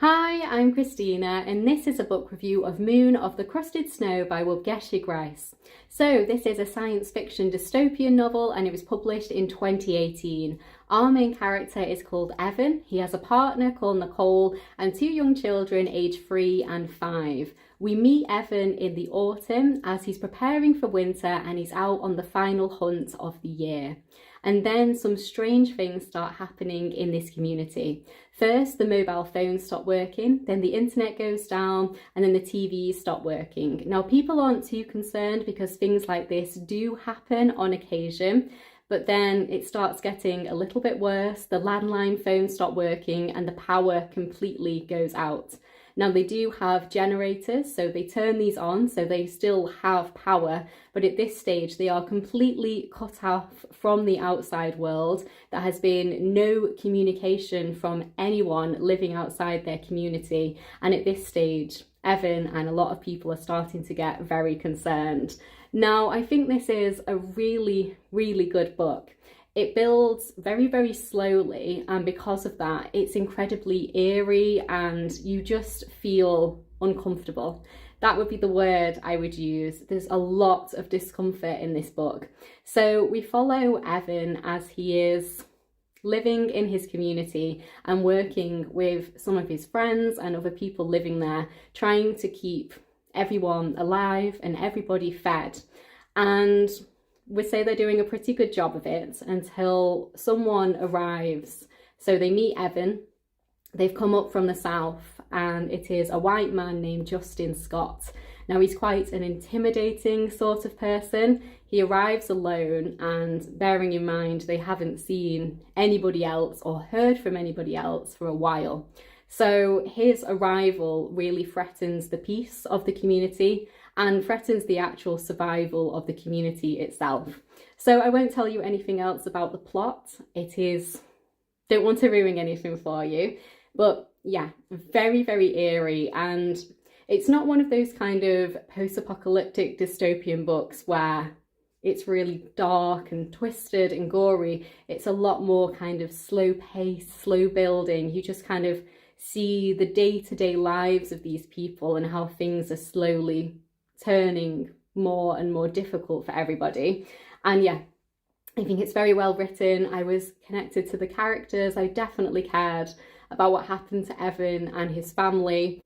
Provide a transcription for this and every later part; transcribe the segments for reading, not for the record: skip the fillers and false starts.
Hi, I'm Christina and this is a book review of Moon of the Crusted Snow by Waubgeshig Rice. So this is a science fiction dystopian novel and it was published in 2018. Our main character is called Evan. He has a partner called Nicole and two young children aged 3 and 5. We meet Evan in the autumn as he's preparing for winter and he's out on the final hunt of the year. And then some strange things start happening in this community. First, the mobile phones stop working, then the internet goes down, and then the TVs stop working. Now, people aren't too concerned because things like this do happen on occasion, but then it starts getting a little bit worse. The landline phones stop working and the power completely goes out. Now they do have generators, so they turn these on, so they still have power, but at this stage they are completely cut off from the outside world. There has been no communication from anyone living outside their community, and at this stage Evan and a lot of people are starting to get very concerned. Now I think this is a really good book. It builds very slowly, and because of that it's incredibly eerie and you just feel uncomfortable. That would be the word I would use. There's a lot of discomfort in this book. So we follow Evan as he is living in his community and working with some of his friends and other people living there, trying to keep everyone alive and everybody fed. And we say they're doing a pretty good job of it until someone arrives. So they meet Evan. They've come up from the south and it is a white man named Justin Scott. Now he's quite an intimidating sort of person. He arrives alone, and bearing in mind they haven't seen anybody else or heard from anybody else for a while. So his arrival really threatens the peace of the community and threatens the actual survival of the community itself. So I won't tell you anything else about the plot. Don't want to ruin anything for you, but yeah, very eerie. And it's not one of those kind of post-apocalyptic dystopian books where it's really dark and twisted and gory. It's a lot more kind of slow pace, slow building. You just kind of see the day-to-day lives of these people and how things are slowly turning more and more difficult for everybody. And yeah, I think it's very well written. I was connected to the characters. I definitely cared about what happened to Evan and his family.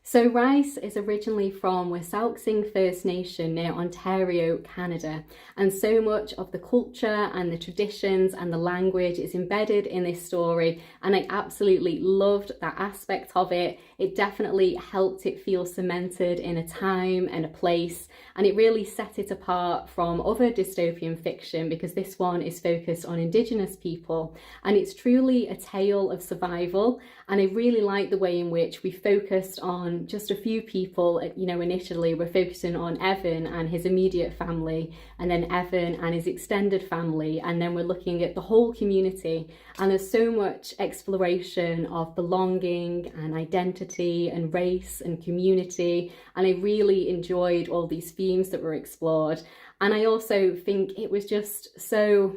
So Rice is originally from Wasauksing First Nation near Ontario, Canada, and so much of the culture and the traditions and the language is embedded in this story, and I absolutely loved that aspect of it. It definitely helped it feel cemented in a time and a place, and it really set it apart from other dystopian fiction because this one is focused on Indigenous people, and it's truly a tale of survival. And I really like the way in which we focused on just a few people. You know, initially we're focusing on Evan and his immediate family, and then Evan and his extended family, and then we're looking at the whole community. And there's so much exploration of belonging and identity and race and community, and I really enjoyed all these themes that were explored. And I also think it was just so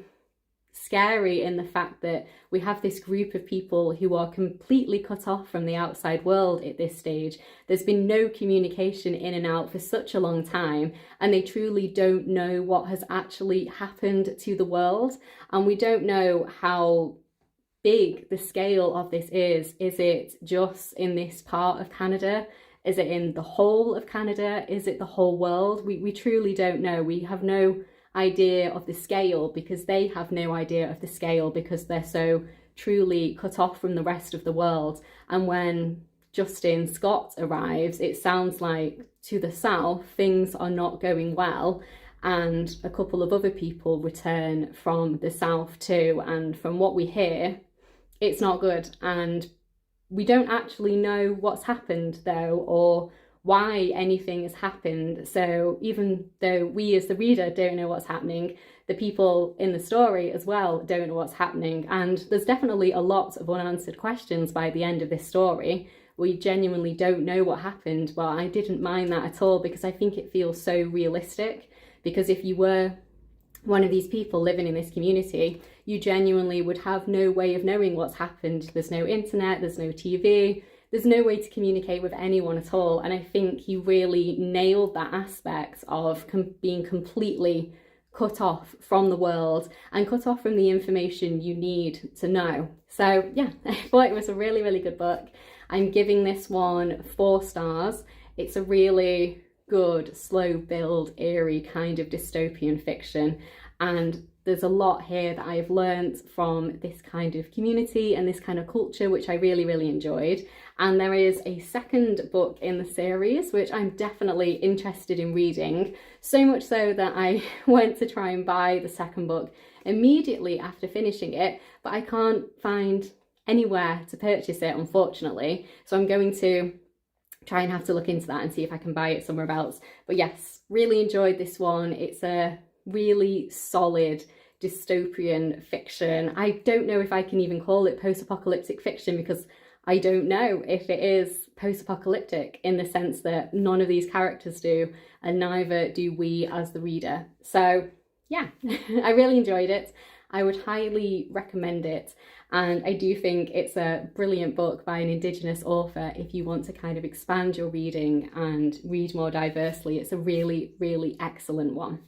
scary in the fact that we have this group of people who are completely cut off from the outside world at this stage. There's been no communication in and out for such a long time, and they truly don't know what has actually happened to the world. And we don't know how big the scale of this is. Is it just in this part of Canada? Is it in the whole of Canada? Is it the whole world? We truly don't know. We have no idea of the scale because they have no idea of the scale because they're so truly cut off from the rest of the world. And when Justin Scott arrives, it sounds like to the south things are not going well, and a couple of other people return from the south too, and from what we hear it's not good, and we don't actually know what's happened though, or why anything has happened. So even though we as the reader don't know what's happening, the people in the story as well don't know what's happening. And there's definitely a lot of unanswered questions by the end of this story. We genuinely don't know what happened, but I didn't mind that at all because I think it feels so realistic. Because if you were one of these people living in this community, you genuinely would have no way of knowing what's happened. There's no internet, there's no TV, there's no way to communicate with anyone at all. And I think he really nailed that aspect of being completely cut off from the world and cut off from the information you need to know. So yeah, I thought it was a really, really good book. I'm giving this one 4 stars. It's a really good, slow build, eerie kind of dystopian fiction. And there's a lot here that I have learned from this kind of community and this kind of culture, which I really, really enjoyed. And there is a second book in the series, which I'm definitely interested in reading, so much so that I went to try and buy the second book immediately after finishing it, but I can't find anywhere to purchase it, unfortunately. So I'm going to try and have to look into that and see if I can buy it somewhere else. But yes, really enjoyed this one. It's a really solid dystopian fiction. I don't know if I can even call it post-apocalyptic fiction, because I don't know if it is post-apocalyptic in the sense that none of these characters do, and neither do we as the reader. So yeah, I really enjoyed it. I would highly recommend it. And I do think it's a brilliant book by an Indigenous author if you want to kind of expand your reading and read more diversely. It's a really, really excellent one.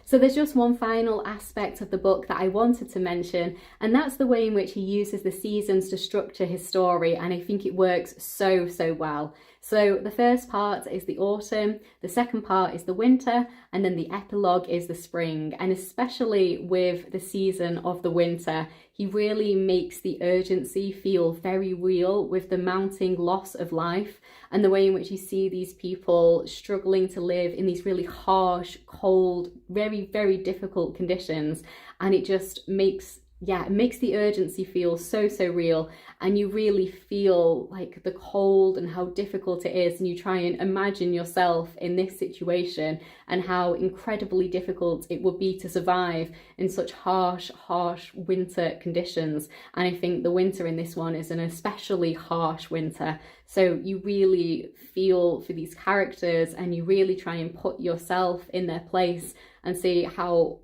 So there's just one final aspect of the book that I wanted to mention, and that's the way in which he uses the seasons to structure his story, and I think it works so, so well. So the first part is the autumn, the second part is the winter, and then the epilogue is the spring. And especially with the season of the winter, he really makes the urgency feel very real with the mounting loss of life and the way in which you see these people struggling to live in these really harsh, cold, very, very difficult conditions. And it just makes the urgency feel so, so real, and you really feel like the cold and how difficult it is, and you try and imagine yourself in this situation and how incredibly difficult it would be to survive in such harsh winter conditions. And I think the winter in this one is an especially harsh winter, so you really feel for these characters and you really try and put yourself in their place and see how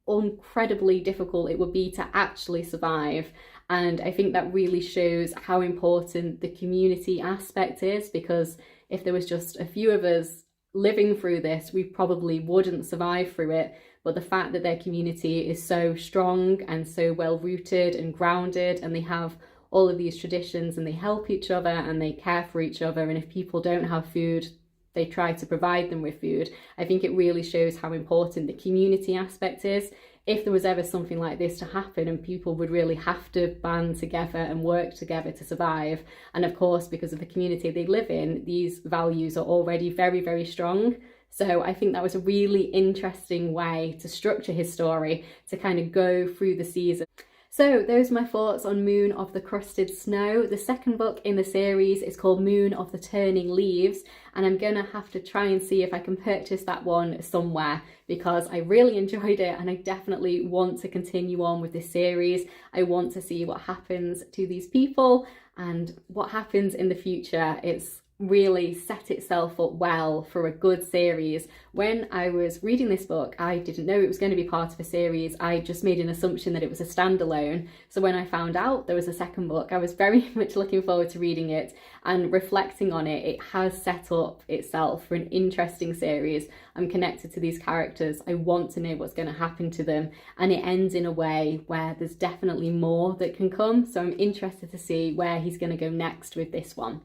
incredibly difficult it would be to actually survive. And I think that really shows how important the community aspect is, because if there was just a few of us living through this, we probably wouldn't survive through it. But the fact that their community is so strong and so well rooted and grounded, and they have all of these traditions and they help each other and they care for each other, and if people don't have food, they try to provide them with food. I think it really shows how important the community aspect is. If there was ever something like this to happen and people would really have to band together and work together to survive, and of course because of the community they live in, these values are already very, very strong. So I think that was a really interesting way to structure his story, to kind of go through the season. So those are my thoughts on Moon of the Crusted Snow. The second book in the series is called Moon of the Turning Leaves, and I'm gonna have to try and see if I can purchase that one somewhere, because I really enjoyed it and I definitely want to continue on with this series. I want to see what happens to these people and what happens in the future. It's really set itself up well for a good series. When I was reading this book, I didn't know it was going to be part of a series. I just made an assumption that it was a standalone. So when I found out there was a second book, I was very much looking forward to reading it and reflecting on it. It has set up itself for an interesting series. I'm connected to these characters. I want to know what's going to happen to them, and it ends in a way where there's definitely more that can come. So I'm interested to see where he's going to go next with this one.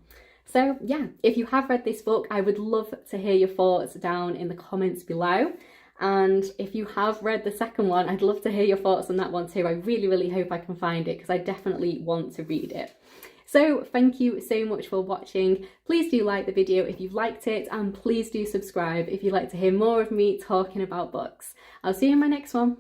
So yeah, if you have read this book, I would love to hear your thoughts down in the comments below. And if you have read the second one, I'd love to hear your thoughts on that one too. I really, really hope I can find it, because I definitely want to read it. So thank you so much for watching. Please do like the video if you've liked it, and please do subscribe if you'd like to hear more of me talking about books. I'll see you in my next one.